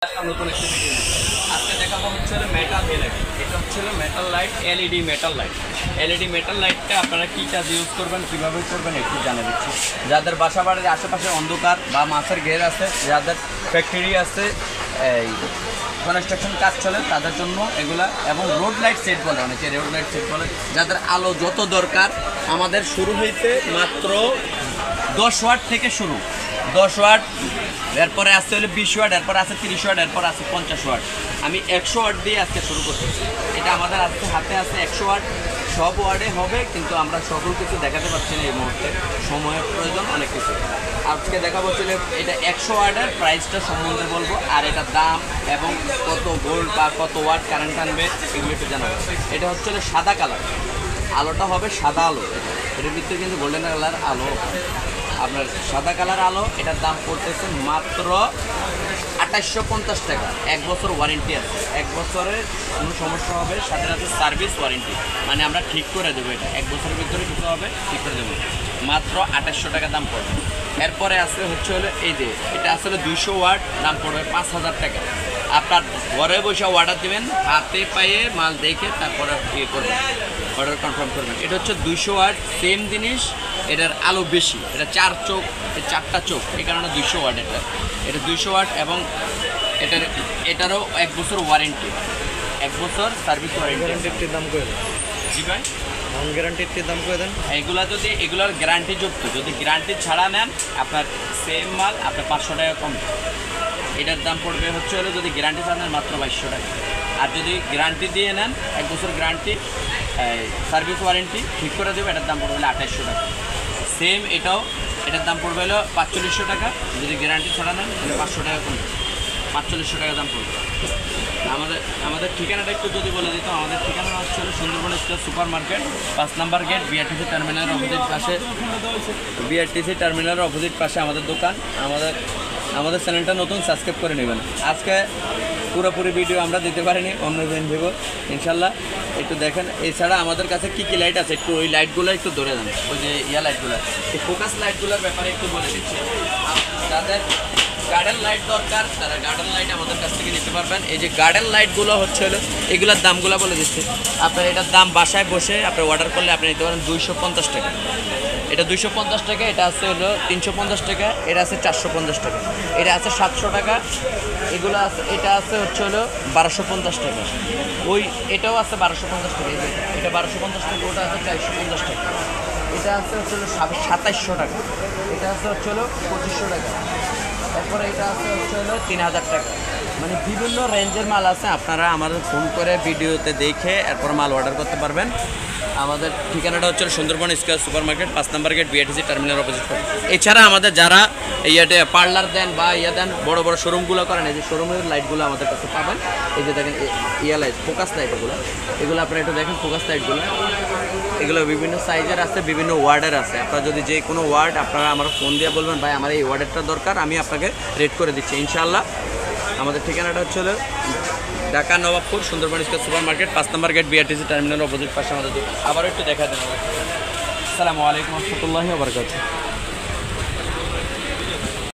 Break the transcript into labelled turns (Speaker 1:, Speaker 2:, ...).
Speaker 1: নতুন একটা ভিডিও আজকে দেখাবো হচ্ছে মেটাল এলইডি। এটা হচ্ছে metal light, LED metal light. LED metal লাইটটা আপনারা কী কাজ ইউজ করবেন, কীভাবে করবেন একটু জানা দিচ্ছি। যাদের বাসা বাড়ির আশেপাশে অন্ধকার বা মাছের ঘের আছে, যাদের ফ্যাক্টরি আছে, এই কনস্ট্রাকশন কাজ চলে তাদের জন্য এগুলা, এবং রোড লাইট সেট বলে, অনেকে রোড লাইট সেট বলে। যাদের আলো যত দরকার, আমাদের শুরু হইতে মাত্র 10 ওয়াট থেকে শুরু। 10 ওয়াট, এরপরে আসতে হলে 20 ওয়াট, এরপর আছে 30 ওয়াট, এরপর আছে 50 ওয়াট। আমি 100 ওয়াট দিয়ে আজকে শুরু করতেছি। এটা আমাদের আজকে হাতে আছে 100 ওয়াট। সব ওয়ার্ডে হবে, কিন্তু আমরা সকল কিছু দেখাতে পারছি না এই মুহূর্তে, সময়ের প্রয়োজন অনেক কিছু। আজকে দেখাবো ছিল এটা 100 ওয়াটের প্রাইসটা সম্বন্ধে বলবো, আর এটার দাম এবং কত ভোল্ট বা কত ওয়াট কারেন্ট আনবে এগুলো একটু জানাবো। এটা হচ্ছে সাদা কালার, আলোটা হবে সাদা আলো। এটার ভিতরে কিন্তু গোল্ডেন কালার আলো, আপনার সাদা কালার আলো। এটার দাম পড়তেছে মাত্র 2850 টাকা। 1 বছর ওয়ারেন্টি আছে, 1 বছরের কোনো সমস্যা হবে সাথে সাথে সার্ভিস ওয়ারেন্টি, মানে আমরা ঠিক করে দেবো। এটা 1 বছরের ভিতরে কিছু হবে ঠিক করে দেবো। মাত্র 2800 টাকা দাম পড়বে। এরপরে আসলে হচ্ছে এই যে এটা আসলে 200 ওয়াট, দাম পড়বে 5000 টাকা। আপনার ঘরে বসে অর্ডার দেবেন, হাতে পায়ে মাল দেখে তারপরে ইয়ে করবেন, অর্ডার কনফার্ম করবেন। এটা হচ্ছে 200 ওয়াট, সেম জিনিস, এটার আলো বেশি। এটা 4 চোখ, 4টা চোখ, এই কারণে 200 ওয়াট। এটা 200 ওয়াট, এবং এটারও 1 বছর ওয়ারেন্টি, 1 বছর সার্ভিস ওয়ারেন্টি।
Speaker 2: গ্যারান্টির দাম করে দেন?
Speaker 1: জি ভাই,
Speaker 2: নন গ্যারান্টির দাম করে দেন।
Speaker 1: এগুলা যদি এগুলোর গ্যারান্টি যুক্ত, যদি গ্যারান্টি ছাড়া নেন আপনার সেম মাল আপনার 500 টাকা কম। এটার দাম পড়বে হচ্ছে যদি গ্যারান্টি ছাড়া নেন মাত্র 2200 টাকা। আর যদি গ্যারান্টি দিয়ে নেন, 1 বছর গ্যারান্টি, সার্ভিস ওয়ারেন্টি, ঠিক করে দেবে, এটার দাম পড়বে 2800 টাকা। সেম এটাও, এটার দাম পড়বে 4500 টাকা। যদি গ্যারান্টি ছাড়া নেন তাহলে 500 টাকা কম, 4500 টাকা দাম পড়বে। আমাদের ঠিকানাটা একটু যদি বলে দিত, আমাদের ঠিকানা হচ্ছে সুন্দরবন স্কয়ার সুপার মার্কেট, 5 নম্বর গেট, বিআরটিসি টার্মিনালের অপোজিট পাশে। বিআরটিসি টার্মিনালের অপোজিট পাশে আমাদের দোকান। আমাদের চ্যানেলটা নতুন, সাবস্ক্রাইব করে নেবেন। আজকে পুরোপুরি ভিডিও আমরা দিতে পারিনি, অন্য দিন দেব ইনশাল্লাহ। একটু দেখেন। এছাড়া আমাদের কাছে কী কী লাইট আছে, একটু ওই লাইটগুলো একটু ধরে দেন। ওই যে লাইটগুলো, এই ফোকাস লাইটগুলোর ব্যাপারে একটু বলে দিচ্ছি। যাদের গার্ডেন লাইট দরকার তারা গার্ডেন লাইট আমাদের কাছ থেকে নিতে পারবেন। এই যে গার্ডেন লাইটগুলো হচ্ছে এগুলোর দামগুলো বলে দিচ্ছি। আপনার এটার দাম বাসায় বসে আপনি অর্ডার করলে আপনি নিতে পারেন 250 টাকা। এটা 250 টাকা। এটা আছে 350 টাকা। এটা আছে 450 টাকা। এটা আছে 700 টাকা। এগুলো আছে, এটা আছে হচ্ছে 1250 টাকা। এটাও আছে 1250 টাকা। এটা 1250 টাকা। ওটা আছে 450 টাকা। এটা আছে হচ্ছে 2700 টাকা। এটা আছে হচ্ছে 2500 টাকা। তারপরে এটা আছে হচ্ছে 3000 টাকা। মানে বিভিন্ন রেঞ্জের মাল আছে। আপনারা আমাদের ফোন করে ভিডিওতে দেখে এরপর মাল অর্ডার করতে পারবেন। আমাদের ঠিকানাটা হচ্ছে সুন্দরবন স্কয়ার সুপার মার্কেট, 5 নম্বর গেট, বিআরটিসি টার্মিনাল অপোজিট। এছাড়া আমাদের যারা পার্লার দেন বা দেন, বড় বড় শোরুমগুলো করেন, এই যে শোরুমের লাইটগুলো আমাদের কাছে পাবেন। এই যে দেখেন লাইট, ফোকাস লাইট, এগুলো আপনারা একটু দেখেন। ফোকাস লাইটগুলো এগুলো বিভিন্ন সাইজের আছে, বিভিন্ন ওয়ার্ডের আছে। আপনারা যদি যে কোনো ওয়ার্ড আপনারা আমার ফোন দিয়ে বলবেন, ভাই আমার এই ওয়ার্ডেরটা দরকার, আমি আপনাকে রেট করে দিচ্ছি ইনশাআল্লাহ। আমাদের ঠিকানাটা হচ্ছে Dhaka Nawabpur, Sundarban square super market, 5 নম্বর গেট, বিআরটিসি টার্মিনাল অপোজিট পাশে আমাদের। আবারও একটু দেখা দেন। আসসালামু আলাইকুম ওয়া রাহমাতুল্লাহি ওয়া বারাকাতুহু।